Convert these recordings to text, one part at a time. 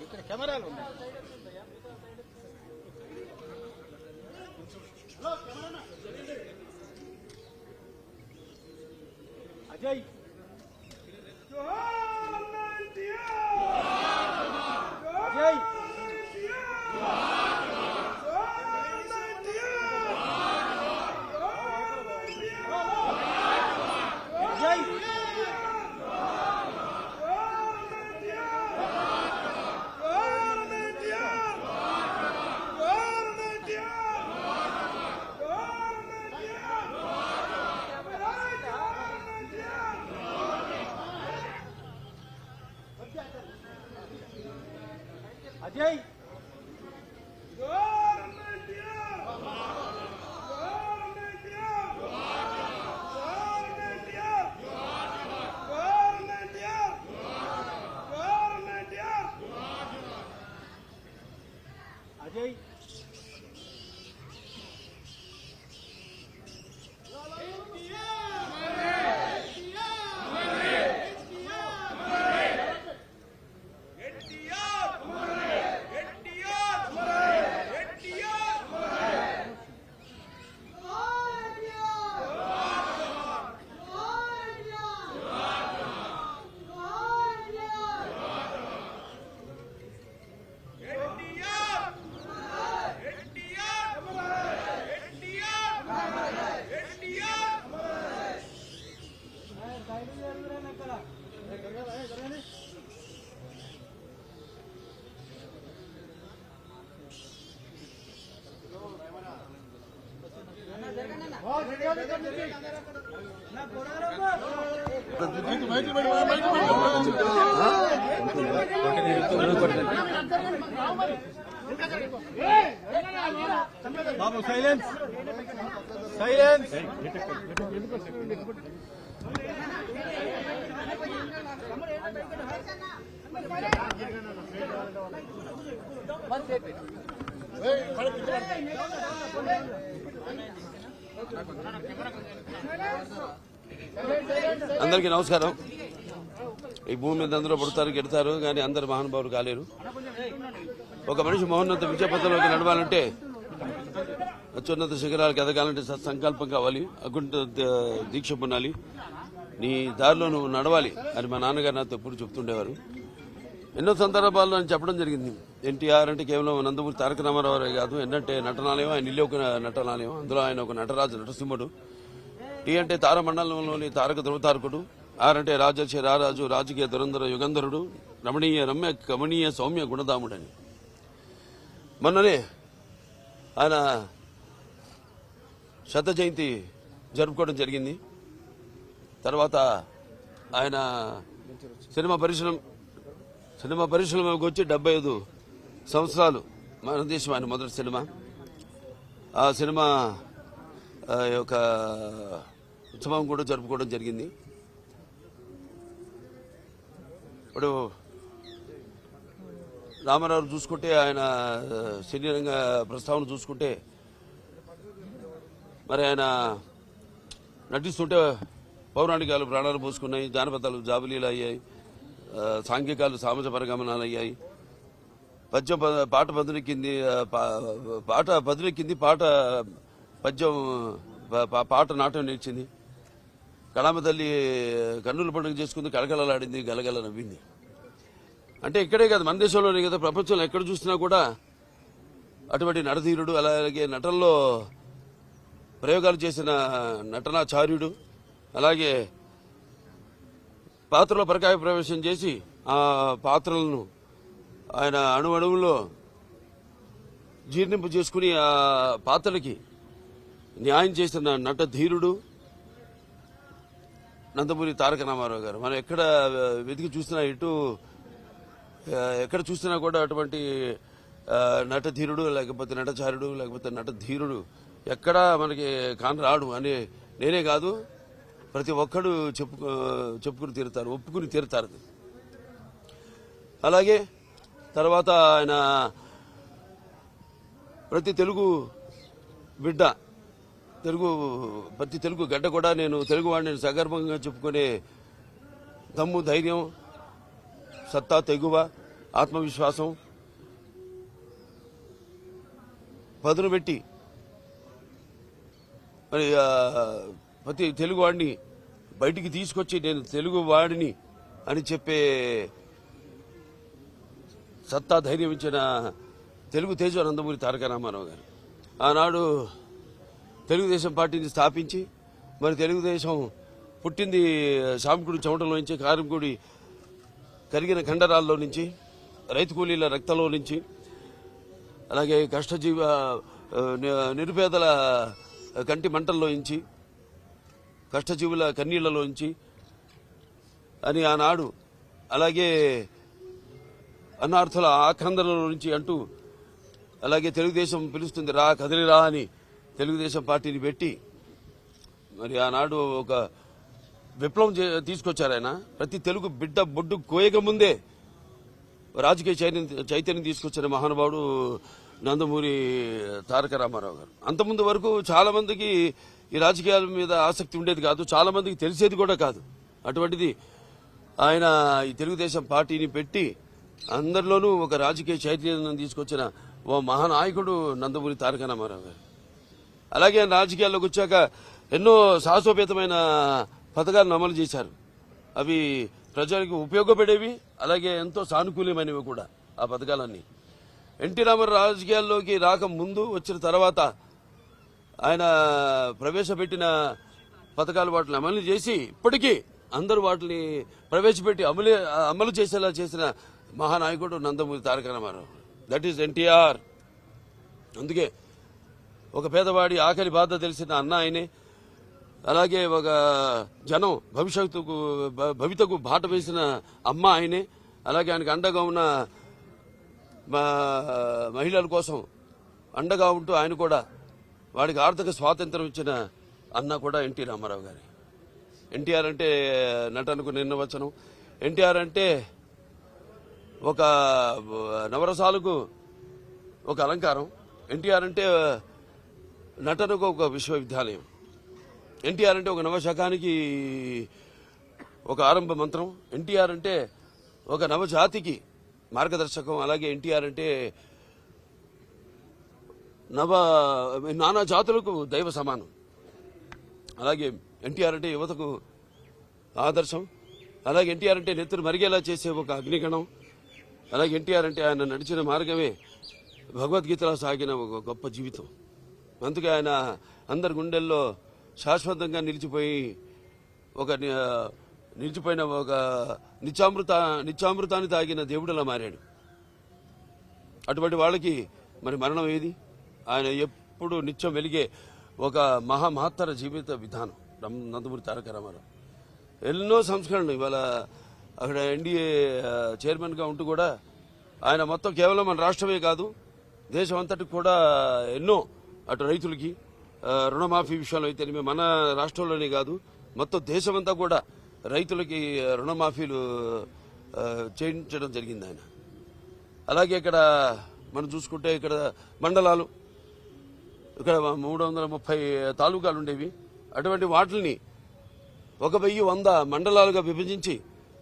ఇక్కడ కెమెరాలు ఉన్నాయి. అజయ్ అజయ్ అజయ్ అజయ్ బాబు సైలెన్స్ సైలెన్స్. అందరికీ నమస్కారం. ఈ భూమి మీద అందరూ పుడతారు గెడతారు, కానీ అందరు మహానుభావులు కాలేరు. ఒక మనిషి మహోన్నత విజయపథంలోకి నడవాలంటే, అత్యున్నత శిఖరాలకు ఎదగాలంటే సత్సంకల్పం కావాలి, అకుంఠ దీక్ష పొందాలి, నీ దారిలో నువ్వు నడవాలి అని మా నాన్నగారు నాతో ఎప్పుడు చెప్తుండేవారు. ఎన్నో సందర్భాల్లో అని చెప్పడం జరిగింది. ఎన్టీఆర్ అంటే కేవలం నందమూరి తారక రామారావు కాదు, ఏంటంటే నటనాలయం, ఆయన ఇల్లు ఒక నటనాలయం, అందులో ఆయన ఒక నటరాజు నటసింహుడు. టీ అంటే తారమండలంలోని తారక ధృవతారకుడు, ఆర్ అంటే రాజర్షి రారాజు, రాజకీయ దురంధర యుగంధరుడు, రమణీయ రమ్య కమనీయ సౌమ్య గుణదాముడని. మొన్ననే ఆయన శత జయంతి జరుపుకోవడం జరిగింది. తర్వాత ఆయన సినిమా పరిశ్రమకు వచ్చి 75 సంవత్సరాలు మన దేశం ఆయన మొదటి సినిమా. ఆ సినిమా యొక్క ఉత్సవం కూడా జరుపుకోవడం జరిగింది. ఇప్పుడు రామారావు చూసుకుంటే, ఆయన సినీ రంగ ప్రస్తావన చూసుకుంటే, మరి ఆయన నటిస్తుంటే పౌరాణికాలు ప్రాణాలు పోసుకున్నాయి, జానపదాలు జాబిలీలు అయ్యాయి, సాంఘికాలు సామాజిక పరిగమనాలు అయ్యాయి, పద్యం పాట పదునెక్కింది, పాట పదునెక్కింది, పద్యం పాట నాట్యం నేర్చింది, కళామ తల్లి కన్నుల పండుగ చేసుకుంది, కళకళలాడింది, గలగల నవ్వింది. అంటే ఇక్కడే కాదు, మన దేశంలోనే కదా, ప్రపంచంలో ఎక్కడ చూసినా కూడా అటువంటి నటధీరుడు, అలాగే నటనలో ప్రయోగాలు చేసిన నటనాచార్యుడు, అలాగే పాత్రలో పరకాయ ప్రవేశం చేసి ఆ పాత్రలను ఆయన అణువణువులో జీర్ణింపు చేసుకుని ఆ పాత్రలకి న్యాయం చేసిన నట ధీరుడు నందమూరి తారక రామారావు గారు. మనం ఎక్కడ వెతికి చూసినా ఎక్కడ చూసినా కూడా అటువంటి నట ధీరుడు లేకపోతే నటచారుడు లేకపోతే నట ధీరుడు ఎక్కడా మనకి కానరాడు అని నేనే కాదు ప్రతి ఒక్కడు చెప్పుకుని తీరుతారు, ఒప్పుకుని తీరుతారు. అలాగే తర్వాత ఆయన ప్రతి తెలుగు బిడ్డ ప్రతి తెలుగు గడ్డ కూడా నేను తెలుగు వాడిని సగర్భంగా చెప్పుకునే దమ్ము, ధైర్యం, సత్తా, తెగువ, ఆత్మవిశ్వాసం పదును పెట్టి మరి ప్రతి తెలుగు వాడిని బయటికి తీసుకొచ్చి నేను తెలుగు వాడిని అని చెప్పే సత్తా, ధైర్యం ఇచ్చిన తెలుగు తేజ నందమూరి తారక రామారావు గారు. ఆనాడు తెలుగుదేశం పార్టీని స్థాపించి మరి తెలుగుదేశం పుట్టింది సామికుడి చెమటలో నుంచి, కార్మికుడి కరిగిన కండరాల్లో నుంచి, రైతు కూలీల రక్తంలో నుంచి, అలాగే కష్టజీవ నిరుపేదల కంటి మంటల్లో నుంచి, కష్టజీవుల కన్నీళ్లలో నుంచి అని ఆనాడు, అలాగే అన్నార్థుల ఆక్రందనల నుంచి అంటూ, అలాగే తెలుగుదేశం పిలుస్తుంది రా కదిలిరా అని తెలుగుదేశం పార్టీని పెట్టి మరి ఆనాడు ఒక విప్లవం తీసుకొచ్చారు ఆయన. ప్రతి తెలుగు బిడ్డ బొడ్డు కోయక ముందే రాజకీయ చైతన్యం తీసుకొచ్చిన మహానుభావుడు నందమూరి తారక రామారావు గారు. అంతకుముందు వరకు చాలా మందికి ఈ రాజకీయాల మీద ఆసక్తి ఉండేది కాదు, చాలా మందికి తెలిసేది కూడా కాదు. అటువంటిది ఆయన ఈ తెలుగుదేశం పార్టీని పెట్టి అందరిలోనూ ఒక రాజకీయ చైతన్యం తీసుకొచ్చిన ఓ మహానాయకుడు నందమూరి తారక రామారావు గారు. అలాగే రాజకీయాల్లోకి వచ్చాక ఎన్నో సాహసోపేతమైన పథకాలను అమలు చేశారు. అవి ప్రజలకు ఉపయోగపడేవి, అలాగే ఎంతో సానుకూలమైనవి కూడా ఆ పథకాలన్నీ. ఎన్టీ రామారావు రాజకీయాల్లోకి రాకముందు వచ్చిన తర్వాత ఆయన ప్రవేశపెట్టిన పథకాలు వాటిని అమలు చేసి ఇప్పటికీ అందరూ వాటిని ప్రవేశపెట్టి అమలు చేసేలా చేసిన మహానాయకుడు Nandamuri Taraka Rama Rao. That is NTR. అందుకే ఒక పేదవాడి ఆకలి బాధ తెలిసిన అన్న ఆయనే, అలాగే ఒక జనం భవితకు బాట వేసిన అమ్మ ఆయనే, అలాగే ఆయనకు అండగా ఉన్న మహిళల కోసం అండగా ఉంటూ ఆయన కూడా వాడికి ఆర్థిక స్వాతంత్రం ఇచ్చిన అన్న కూడా ఎన్టీ రామారావు గారి. ఎన్టీఆర్ అంటే నటనకు నిర్వచనం. ఎన్టీఆర్ అంటే ఒక నవరసాలకు ఒక అలంకారం. ఎన్టీఆర్ అంటే నటనకు ఒక విశ్వవిద్యాలయం. ఎన్టీఆర్ అంటే ఒక నవశకానికి ఒక ఆరంభ మంత్రం. ఎన్టీఆర్ అంటే ఒక నవజాతికి మార్గదర్శకం. అలాగే ఎన్టీఆర్ అంటే నానా జాతులకు దైవ సమానం. అలాగే ఎన్టీఆర్ అంటే యువతకు ఆదర్శం. అలాగే ఎన్టీఆర్ అంటే నెత్తురు మరిగేలా చేసే ఒక అగ్నిగణం. అలాగే ఎన్టీఆర్ అంటే ఆయన నడిచిన మార్గమే భగవద్గీతలో సాగిన ఒక గొప్ప జీవితం. అందుకే ఆయన అందరి గుండెల్లో శాశ్వతంగా నిలిచిపోయిన ఒక నిత్యామృతాన్ని తాగిన దేవుడిలా మారాడు. అటువంటి వాళ్ళకి మరి మరణం ఏది? ఆయన ఎప్పుడు నిత్యం వెలిగే ఒక మహత్తర జీవిత విధానం నందమూరి తారక రామారావు. ఎన్నో సంస్కరణలు ఇవాళ అక్కడ ఎన్డీఏ చైర్మన్గా ఉంటూ కూడా ఆయన మొత్తం కేవలం మన రాష్ట్రమే కాదు దేశం అంతటికి కూడా ఎన్నో అటు రైతులకి రుణమాఫీ విషయంలో అయితే మన రాష్ట్రంలోనే కాదు మొత్తం దేశమంతా కూడా రైతులకి రుణమాఫీలు చేయించడం జరిగింది ఆయన. అలాగే ఇక్కడ మనం చూసుకుంటే ఇక్కడ మండలాలు ఇక్కడ 330 తాలూకాలు ఉండేవి. అటువంటి వాటిని 1100 మండలాలుగా విభజించి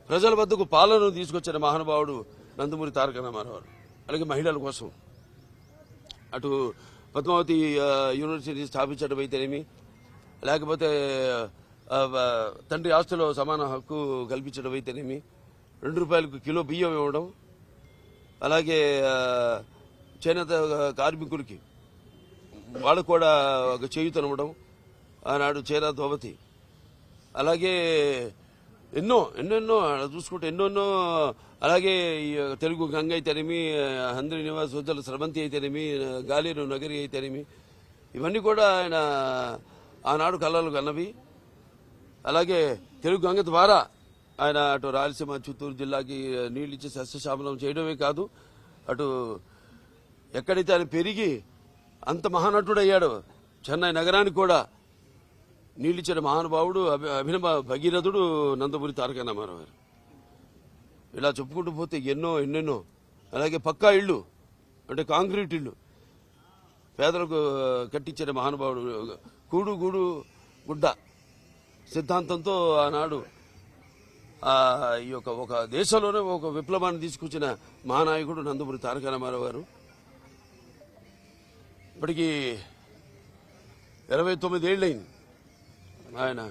ప్రజల వద్దకు పాలనను తీసుకొచ్చిన మహానుభావుడు నందమూరి తారక రామారావు. అలాగే మహిళల కోసం అటు పద్మావతి యూనివర్సిటీ స్థాపించడం అయితేనేమి, లేకపోతే తండ్రి ఆస్తులో సమాన హక్కు కల్పించడం అయితేనేమి, 2 రూపాయలకు కిలో బియ్యం ఇవ్వడం, అలాగే చేనేత కార్మికులకి వాళ్ళకు కూడా ఒక చేయూతనివ్వడం, ఆనాడు చేరా ధోవతి, అలాగే ఎన్నెన్నో చూసుకుంటే ఎన్నెన్నో. అలాగే తెలుగు గంగ అయితేనేమి, హంద్రి నివాస్ ఉజ్జల స్రవంతి అయితేనేమి, గాలేరు నగరి అయితేనేమి, ఇవన్నీ కూడా ఆయన ఆనాడు కళలు కన్నవి. అలాగే తెలుగు గంగ ద్వారా ఆయన అటు రాయలసీమ చిత్తూరు జిల్లాకి నీళ్ళు ఇచ్చి సస్యశామలం చేయడమే కాదు, అటు ఎక్కడైతే ఆయన పెరిగి అంత మహానటుడయ్యాడో చెన్నై నగరానికి కూడా నీళ్ళిచ్చిన మహానుభావుడు అభినవ భగీరథుడు నందమూరి తారక రామారావు గారు. ఇలా చెప్పుకుంటూ పోతే ఎన్నెన్నో. అలాగే పక్కా ఇళ్ళు అంటే కాంక్రీట్ ఇళ్ళు పేదలకు కట్టించిన మహానుభావుడు, కూడు గూడు గుడ్డ సిద్ధాంతంతో ఆనాడు ఈ యొక్క ఒక దేశంలోనే ఒక విప్లవాన్ని తీసుకొచ్చిన మహానాయకుడు నందమూరి తారక రామారావు గారు. ఇప్పటికీ 29 ఏళ్ళైంది ఆయన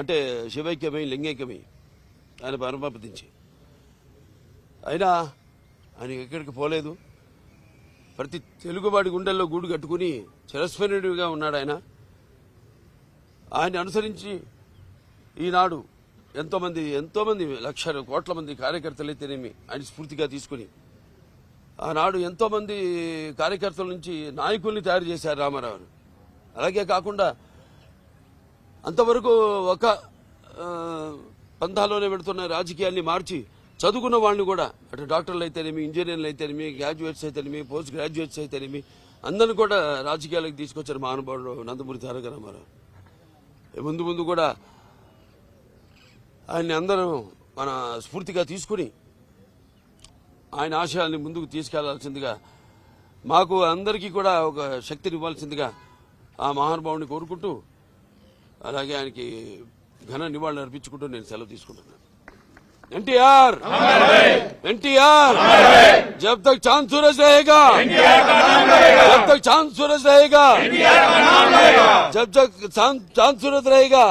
అంటే శివైక్యమై లింగైక్యమై ఆయన పరమపదించి. అయినా ఆయన ఎక్కడికి పోలేదు. ప్రతి తెలుగువాడి గుండెల్లో గూడు కట్టుకుని చిరస్మరణీయుడిగా ఉన్నాడు ఆయన. ఆయన అనుసరించి ఈనాడు ఎంతోమంది లక్షల కోట్ల మంది కార్యకర్తలైతేనేమి ఆయన స్ఫూర్తిగా తీసుకుని ఆనాడు ఎంతోమంది కార్యకర్తల నుంచి నాయకుల్ని తయారు చేశారు రామారావు. అలాగే కాకుండా అంతవరకు ఒక పంథాలోనే పెడుతున్న రాజకీయాన్ని మార్చి చదువుకున్న వాళ్ళని కూడా అటు డాక్టర్లు అయితేనేమి, ఇంజనీర్లు అయితేనేమి, గ్రాడ్యుయేట్స్ అయితేనేమి, పోస్ట్ గ్రాడ్యుయేట్స్ అయితేనేమి అందరిని కూడా రాజకీయాలకు తీసుకొచ్చారు మహానుభావుడు నందమూరి తారక రామారావు. ముందు కూడా ఆయన్ని అందరం మన స్ఫూర్తిగా తీసుకుని ఆయన ఆశయాల్ని ముందుకు తీసుకెళ్లాల్సిందిగా, మాకు అందరికీ కూడా ఒక శక్తిని ఇవ్వాల్సిందిగా ఆ మహానుభావుని కోరుకుంటూ, అలాగే ఆయనకి ఘన నివాళులు అర్పించుకుంటూ నేను సెలవు తీసుకుంటున్నాను. ఎన్టీఆర్ जब तक चांद सूरज रहेगा, जब तक चांद सूरज रहेगा, जब तक चांद सूरज रहेगा,